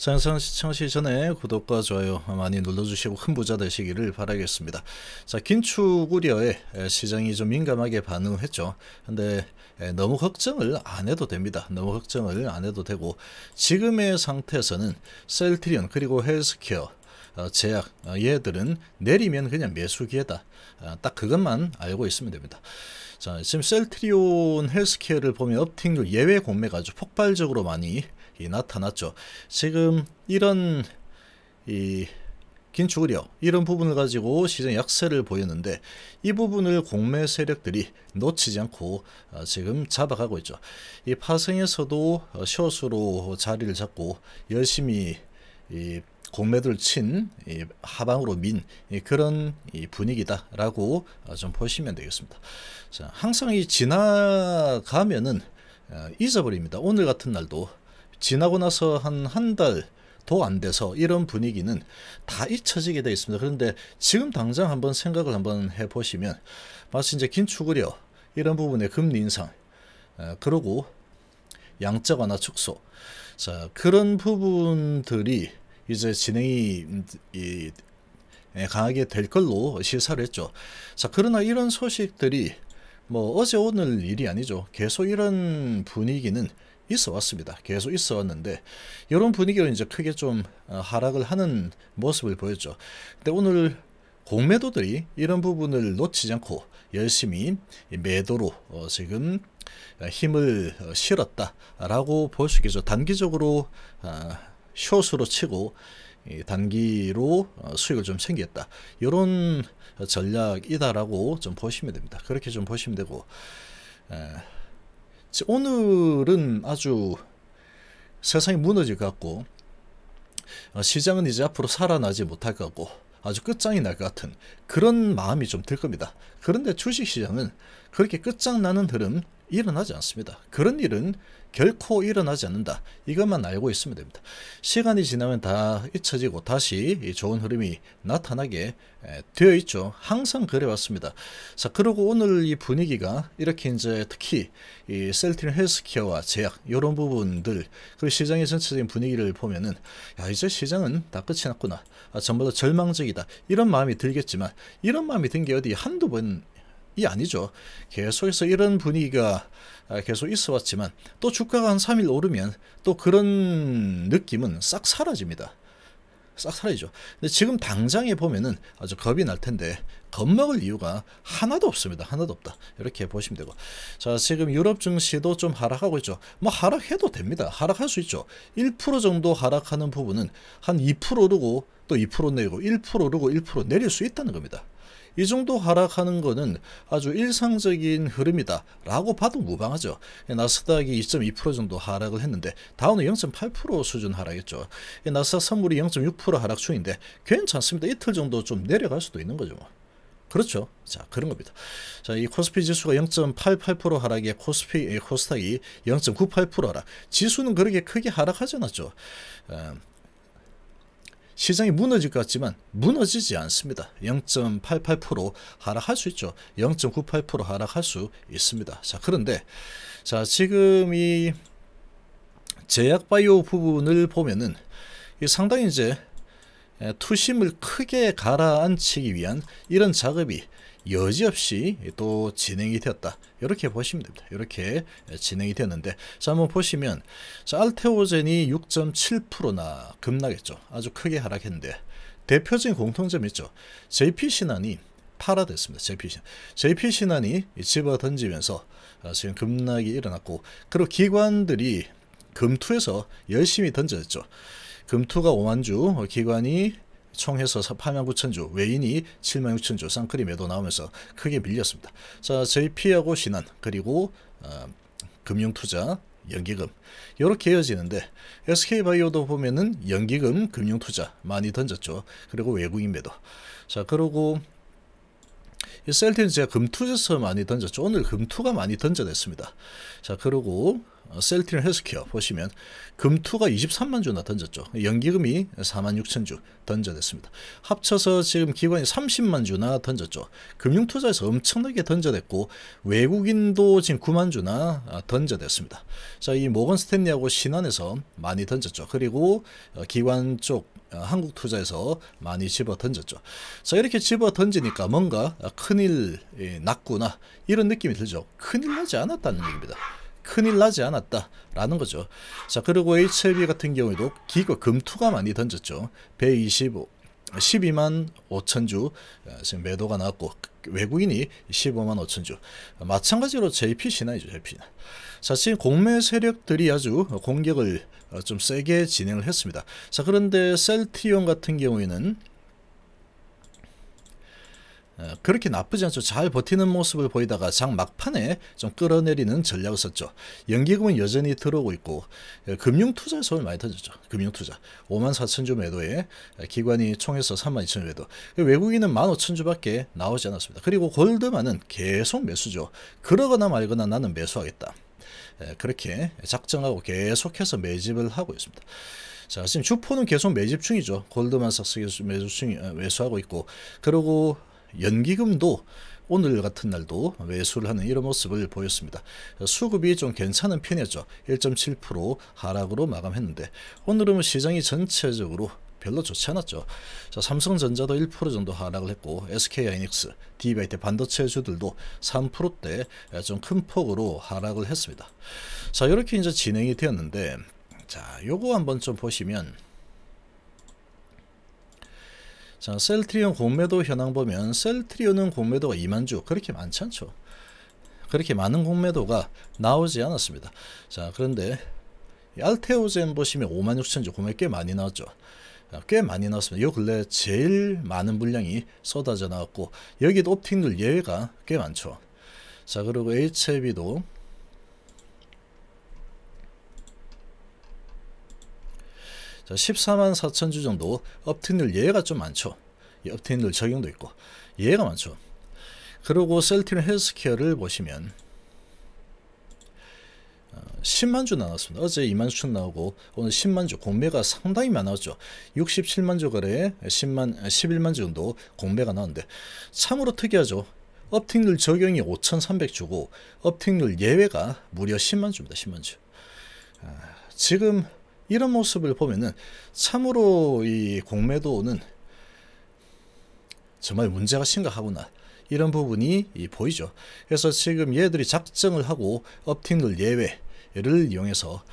영상 시청하시기 전에 구독과 좋아요 많이 눌러주시고 큰 부자 되시기를 바라겠습니다. 자, 긴축 우려에 시장이 좀 민감하게 반응했죠. 근데 너무 걱정을 안 해도 됩니다. 너무 걱정을 안 해도 되고, 지금의 상태에서는 셀트리온 그리고 헬스케어, 제약, 얘들은 내리면 그냥 매수 기회다. 딱 그것만 알고 있으면 됩니다. 자, 지금 셀트리온 헬스케어를 보면 업팅률 예외 공매가 아주 폭발적으로 많이 나타났죠. 지금 이런 긴축 우려, 이런 부분을 가지고 시장 약세를 보였는데, 이 부분을 공매 세력들이 놓치지 않고 지금 잡아가고 있죠. 이 파생에서도 숏으로 자리를 잡고 열심히 공매도를 친 하방으로 민 그런 분위기다라고 좀 보시면 되겠습니다. 자, 항상 지나가면은 잊어버립니다. 오늘 같은 날도 지나고 나서 한 달도 안 돼서 이런 분위기는 다 잊혀지게 되어 있습니다. 그런데 지금 당장 한번 생각을 한번 해보시면, 마치 이제 긴축 우려, 이런 부분의 금리 인상, 그러고 양적 완화 축소, 자, 그런 부분들이 이제 진행이 강하게 될 걸로 시사를 했죠. 자, 그러나 이런 소식들이 뭐 어제 오늘 일이 아니죠. 계속 이런 분위기는 있어 왔습니다. 계속 있어 왔는데, 이런 분위기로 이제 크게 좀 하락을 하는 모습을 보였죠. 근데 오늘 공매도들이 이런 부분을 놓치지 않고 열심히 매도로 지금 힘을 실었다라고 볼 수 있겠죠. 단기적으로 숏으로 치고 단기로 수익을 좀 챙겼다, 이런 전략이다라고 좀 보시면 됩니다. 그렇게 좀 보시면 되고, 오늘은 아주 세상이 무너질 것 같고, 시장은 이제 앞으로 살아나지 못할 것 같고, 아주 끝장이 날 것 같은 그런 마음이 좀 들 겁니다. 그런데 주식시장은 그렇게 끝장나는 흐름 일어나지 않습니다. 그런 일은 결코 일어나지 않는다, 이것만 알고 있으면 됩니다. 시간이 지나면 다 잊혀지고 다시 좋은 흐름이 나타나게 되어 있죠. 항상 그래 왔습니다. 자, 그리고 오늘 이 분위기가 이렇게 이제 특히 이 셀트리온 헬스케어와 제약, 이런 부분들, 그 시장의 전체적인 분위기를 보면은, 야, 이제 시장은 다 끝이 났구나, 전부 다 절망적이다, 이런 마음이 들겠지만, 이런 마음이 든 게 어디 한두 번이 아니죠. 계속해서 이런 분위기가 계속 있어 왔지만, 또 주가가 한 3일 오르면 또 그런 느낌은 싹 사라집니다. 싹 사라지죠. 근데 지금 당장에 보면은 아주 겁이 날 텐데, 겁먹을 이유가 하나도 없습니다. 하나도 없다, 이렇게 보시면 되고. 자, 지금 유럽 증시도 좀 하락하고 있죠. 뭐 하락해도 됩니다. 하락할 수 있죠. 1% 정도 하락하는 부분은 한 2% 오르고 또 2% 내리고 1% 오르고 1% 내릴 수 있다는 겁니다. 이 정도 하락하는 것은 아주 일상적인 흐름이다 라고 봐도 무방하죠. 나스닥이 2.2% 정도 하락을 했는데, 다우는 0.8% 수준 하락했죠. 나스닥 선물이 0.6% 하락 중인데 괜찮습니다. 이틀 정도 좀 내려갈 수도 있는 거죠. 그렇죠. 자, 그런 겁니다. 자, 이 코스피 지수가 0.88% 하락에 코스닥이 0.98% 하락. 지수는 그렇게 크게 하락하지 않았죠. 시장이 무너질 것 같지만 무너지지 않습니다. 0.88% 하락할 수 있죠. 0.98% 하락할 수 있습니다. 자, 그런데 자, 지금 이 제약바이오 부분을 보면은 상당히 이제 투심을 크게 가라앉히기 위한 이런 작업이 여지없이 또 진행이 되었다, 이렇게 보시면 됩니다. 이렇게 진행이 되었는데, 자, 한번 보시면, 자, 알테오젠이 6.7%나 급락했죠. 아주 크게 하락했는데, 대표적인 공통점이 있죠. JP신한이 팔아됐습니다. JP신한이 집어 던지면서 지금 급락이 일어났고, 그리고 기관들이 금투에서 열심히 던졌죠. 금투가 5만 주, 기관이 총해서 89,000주, 외인이 76,000주 쌍크리 매도 나오면서 크게 밀렸습니다. 자, JP하고 신한, 그리고 금융투자, 연기금, 이렇게 이어지는데, SK바이오도 보면은 연기금, 금융투자 많이 던졌죠. 그리고 외국인 매도. 자, 그리고 셀트리온 제가 금투에서 많이 던졌죠. 오늘 금투가 많이 던져냈습니다. 자, 그리고 셀트리온 헬스케어 보시면 금투가 23만 주나 던졌죠. 연기금이 4만 6천 주 던져냈습니다. 합쳐서 지금 기관이 30만 주나 던졌죠. 금융투자에서 엄청나게 던져냈고 외국인도 지금 9만 주나 던져냈습니다. 자, 이 모건 스탠리하고 신한에서 많이 던졌죠. 그리고 기관 쪽 한국 투자에서 많이 집어 던졌죠. 자, 이렇게 집어 던지니까 뭔가 큰일 났구나 이런 느낌이 들죠. 큰일 나지 않았다는 얘기입니다. 큰일 나지 않았다라는 거죠. 자, 그리고 HLB 같은 경우에도 금투가 많이 던졌죠. 125 12만 5천 주 지금 매도가 나왔고 외국인이 15만 5천 주. 마찬가지로 JP 신화이죠. JP. 자, 지금 공매 세력들이 아주 공격을 좀 세게 진행을 했습니다. 자, 그런데 셀트리온 같은 경우에는 그렇게 나쁘지 않죠. 잘 버티는 모습을 보이다가 장 막판에 좀 끌어내리는 전략을 썼죠. 연기금은 여전히 들어오고 있고 금융투자에 손을 많이 던졌죠. 금융투자 5만 4천 주 매도에 기관이 총해서 3만 2천 주 매도, 외국인은 1만 5천 주밖에 나오지 않았습니다. 그리고 골드만은 계속 매수죠. 그러거나 말거나 나는 매수하겠다, 그렇게 작정하고 계속해서 매집을 하고 있습니다. 자, 지금 주포는 계속 매집 중이죠. 골드만삭스 매수하고 있고, 그리고 연기금도 오늘 같은 날도 매수를 하는 이런 모습을 보였습니다. 수급이 좀 괜찮은 편이었죠. 1.7% 하락으로 마감했는데 오늘은 시장이 전체적으로 별로 좋지 않았죠. 자, 삼성전자도 1% 정도 하락을 했고 SK하이닉스, DB하이텍 반도체주들도 3%대 좀 큰 폭으로 하락을 했습니다. 자, 이렇게 이제 진행이 되었는데, 자, 요거 한번 좀 보시면, 자, 셀트리온 공매도 현황 보면 셀트리온은 공매도가 2만 주 그렇게 많지 않죠. 그렇게 많은 공매도가 나오지 않았습니다. 자, 그런데 알테오젠 보시면 5만 6천 주 공매 꽤 많이 나왔죠. 꽤 많이 나왔습니다. 요 근래 제일 많은 물량이 쏟아져 나왔고 여기도 옵틱률 예외가 꽤 많죠. 자, 그리고 HLB도 자, 14만 4천 주 정도 업틱률 예외가 좀 많죠. 이 업틱률 적용도 있고 예외가 많죠. 그리고 셀트리온 헬스케어를 보시면 10만 주 나왔습니다. 어제 2만 주천 나오고 오늘 10만 주 공매가 상당히 많이 나왔죠. 67만 주 거래에 11만 주 정도 공매가 나왔는데 참으로 특이하죠. 업틱률 적용이 5,300주고 업틱률 예외가 무려 10만 주입니다. 10만 주. 지금 이런 모습을 보면은 참으로 이 공매도는 정말 문제가 심각하구나 이런 부분이 보이죠. 그래서 지금 얘들이 작정을 하고 업틱률 예외를 이용해서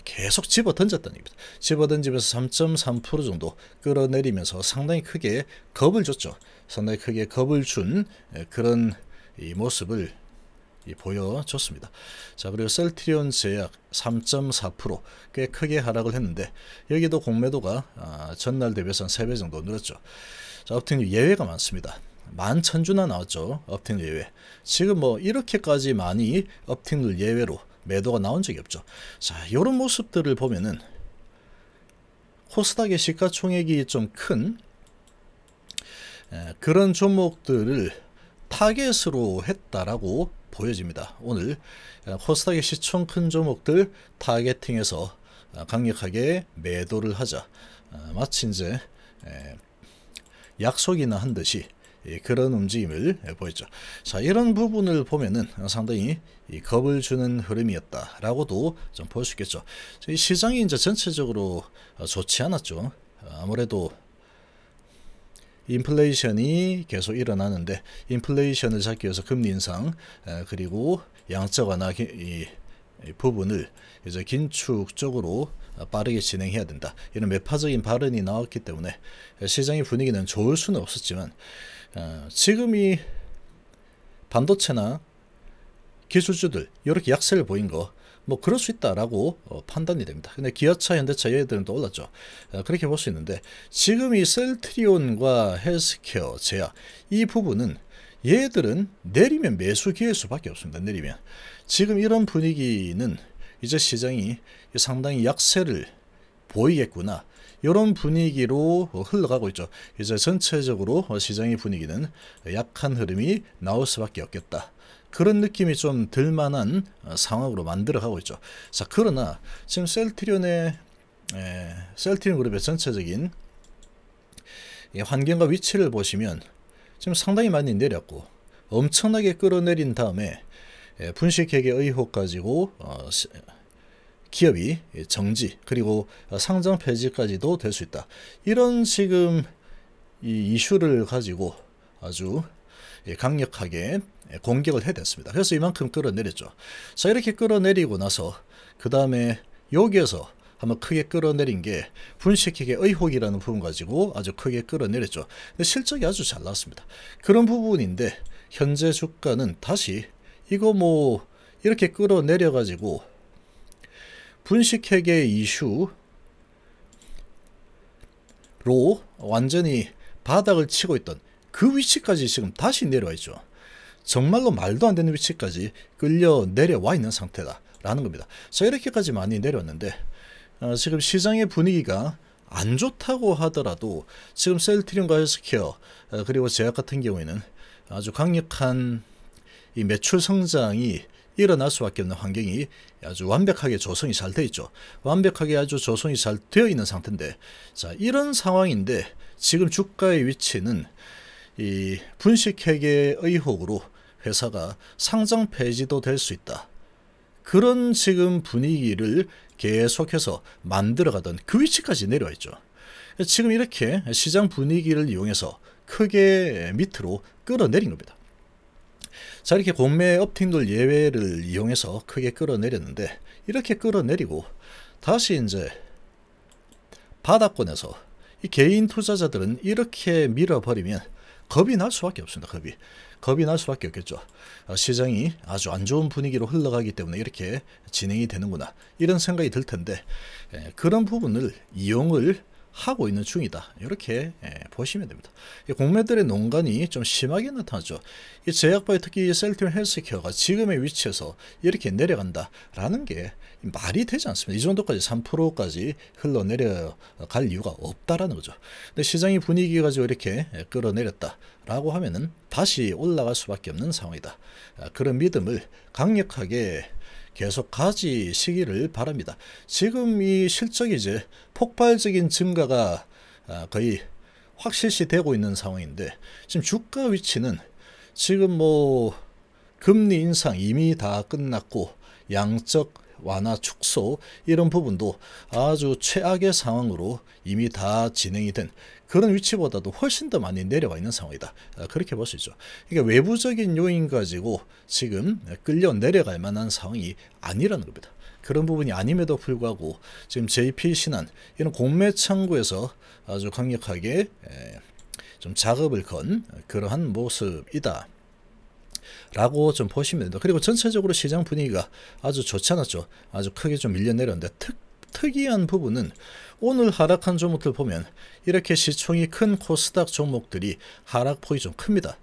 계속 집어 던졌다는 얘기입니다. 집어 던지면서 3.3% 정도 끌어내리면서 상당히 크게 겁을 줬죠. 상당히 크게 겁을 준 그런 이 모습을 보여줬습니다. 자, 그리고 셀트리온 제약 3.4% 꽤 크게 하락을 했는데 여기도 공매도가 전날 대비해서 한 3배 정도 늘었죠. 자, 업틱률 예외가 많습니다. 11,000주나 나왔죠. 업틱률 예외. 지금 뭐 이렇게까지 많이 업틱률 예외로 매도가 나온 적이 없죠. 자, 이런 모습들을 보면은 코스닥의 시가총액이 좀 큰 그런 종목들을 타겟으로 했다라고 보여집니다. 오늘 코스닥의 시총 큰 종목들 타겟팅해서 강력하게 매도를 하자, 마치 이제 약속이나 한 듯이 그런 움직임을 보였죠. 자, 이런 부분을 보면은 상당히 겁을 주는 흐름이었다라고도 좀 볼 수 있겠죠. 이 시장이 이제 전체적으로 좋지 않았죠. 아무래도 인플레이션이 계속 일어나는데 인플레이션을 잡기 위해서 금리 인상 그리고 양적 완화 이 부분을 이제 긴축적으로 빠르게 진행해야 된다, 이런 매파적인 발언이 나왔기 때문에 시장의 분위기는 좋을 수는 없었지만 지금 이 반도체나 기술주들 이렇게 약세를 보인 거 뭐 그럴 수 있다라고 판단이 됩니다. 근데 기아차, 현대차 얘들은 또 올랐죠. 그렇게 볼 수 있는데 지금 이 셀트리온과 헬스케어, 제약 이 부분은 얘들은 내리면 매수 기회일 수밖에 없습니다. 내리면 지금 이런 분위기는 이제 시장이 상당히 약세를 보이겠구나, 이런 분위기로 흘러가고 있죠. 이제 전체적으로 시장의 분위기는 약한 흐름이 나올 수밖에 없겠다, 그런 느낌이 좀 들만한 상황으로 만들어가고 있죠. 자, 그러나 지금 셀트리온 그룹의 전체적인 환경과 위치를 보시면 지금 상당히 많이 내렸고 엄청나게 끌어내린 다음에 분식회계 의혹 가지고 기업이 정지 그리고 상장 폐지까지도 될 수 있다. 이런 지금 이 이슈를 가지고 아주 강력하게 공격을 해댔습니다. 그래서 이만큼 끌어내렸죠. 자, 이렇게 끌어내리고 나서 그 다음에 여기에서 한번 크게 끌어내린 게 분식회계 의혹이라는 부분 가지고 아주 크게 끌어내렸죠. 근데 실적이 아주 잘 나왔습니다. 그런 부분인데 현재 주가는 다시 이거 뭐 이렇게 끌어내려 가지고 분식회계 이슈로 완전히 바닥을 치고 있던 그 위치까지 지금 다시 내려와 있죠. 정말로 말도 안 되는 위치까지 끌려 내려와 있는 상태다라는 겁니다. 자, 이렇게까지 많이 내렸는데 지금 시장의 분위기가 안 좋다고 하더라도 지금 셀트리온과 헬스케어 그리고 제약 같은 경우에는 아주 강력한 이 매출 성장이 일어날 수밖에 없는 환경이 아주 완벽하게 조성이 잘 되어 있죠. 완벽하게 아주 조성이 잘 되어 있는 상태인데, 자, 이런 상황인데 지금 주가의 위치는 이 분식회계 의혹으로 회사가 상장 폐지도 될 수 있다. 그런 지금 분위기를 계속해서 만들어가던 그 위치까지 내려와 있죠. 지금 이렇게 시장 분위기를 이용해서 크게 밑으로 끌어내린 겁니다. 자, 이렇게 공매 업팅돌 예외를 이용해서 크게 끌어내렸는데 이렇게 끌어내리고 다시 이제 바닥권에서 이 개인 투자자들은 이렇게 밀어버리면 겁이 날 수밖에 없습니다. 겁이 날 수밖에 없겠죠. 시장이 아주 안 좋은 분위기로 흘러가기 때문에 이렇게 진행이 되는구나 이런 생각이 들 텐데 그런 부분을 이용을 하고 있는 중이다. 이렇게 보시면 됩니다. 공매들의 농간이 좀 심하게 나타나죠. 이 제약바이오 특히 셀트리온 헬스케어가 지금의 위치에서 이렇게 내려간다라는 게 말이 되지 않습니다. 이 정도까지 3%까지 흘러내려갈 이유가 없다라는 거죠. 근데 시장의 분위기 가지고 이렇게 끌어내렸다라고 하면은 다시 올라갈 수밖에 없는 상황이다. 그런 믿음을 강력하게 계속 가지시기를 바랍니다. 지금 이 실적이 이제 폭발적인 증가가 거의 확실시 되고 있는 상황인데 지금 주가 위치는 지금 뭐 금리 인상 이미 다 끝났고 양적 완화 축소 이런 부분도 아주 최악의 상황으로 이미 다 진행이 된 그런 위치보다도 훨씬 더 많이 내려와 있는 상황이다. 그렇게 볼 수 있죠. 그러니까 외부적인 요인 가지고 지금 끌려 내려갈 만한 상황이 아니라는 겁니다. 그런 부분이 아님에도 불구하고 지금 JP 신한 이런 공매 창구에서 아주 강력하게 좀 작업을 건 그러한 모습이다 라고 좀 보시면 됩니다. 그리고 전체적으로 시장 분위기가 아주 좋지 않았죠. 아주 크게 좀 밀려 내렸는데 특이한 부분은 오늘 하락한 종목들 보면 이렇게 시총이 큰 코스닥 종목들이 하락폭이 좀 큽니다.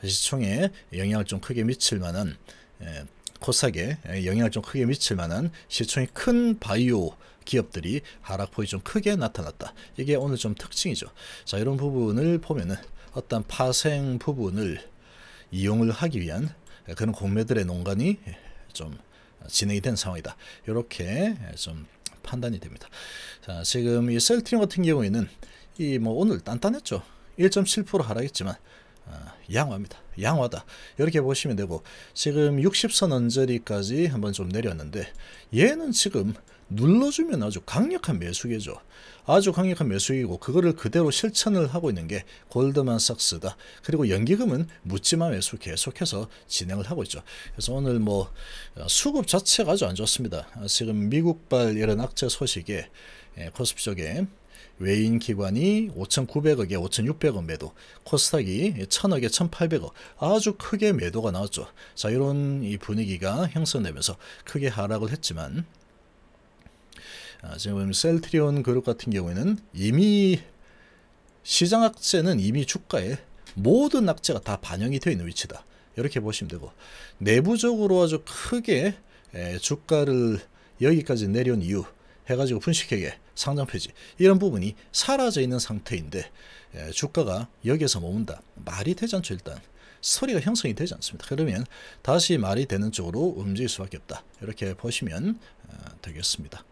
시총에 영향을 좀 크게 미칠 만한 코스닥에 영향을 좀 크게 미칠 만한 시총이 큰 바이오 기업들이 하락폭이 좀 크게 나타났다. 이게 오늘 좀 특징이죠. 자, 이런 부분을 보면은 어떤 파생 부분을 이용을 하기 위한 그런 공매들의 농간이 좀 진행이 된 상황이다. 이렇게 좀 판단이 됩니다. 자, 지금 이 셀트리온 같은 경우에는 이 뭐 오늘 단단했죠. 1.7% 하락했지만 양호합니다. 양호하다. 이렇게 보시면 되고 지금 60선 언저리까지 한번 좀 내렸는데 얘는 지금 눌러주면 아주 강력한 매수계죠. 아주 강력한 매수이고 그거를 그대로 실천을 하고 있는 게 골드만삭스다. 그리고 연기금은 묻지마 매수 계속해서 진행을 하고 있죠. 그래서 오늘 뭐 수급 자체가 아주 안 좋습니다. 지금 미국발 이런 악재 소식에 코스피 쪽에 외인 기관이 5,900억에 5,600억 매도, 코스닥이 1,000억에 1,800억 아주 크게 매도가 나왔죠. 자, 이런 이 분위기가 형성되면서 크게 하락을 했지만 지금 셀트리온 그룹 같은 경우에는 이미 시장 악재는 이미 주가에 모든 악재가 다 반영이 되어 있는 위치다. 이렇게 보시면 되고 내부적으로 아주 크게 주가를 여기까지 내려온 이유 해가지고 분식회계 상장 폐지 이런 부분이 사라져 있는 상태인데 주가가 여기에서 머문다. 말이 되지 않죠. 일단 소리가 형성이 되지 않습니다. 그러면 다시 말이 되는 쪽으로 움직일 수밖에 없다. 이렇게 보시면 되겠습니다.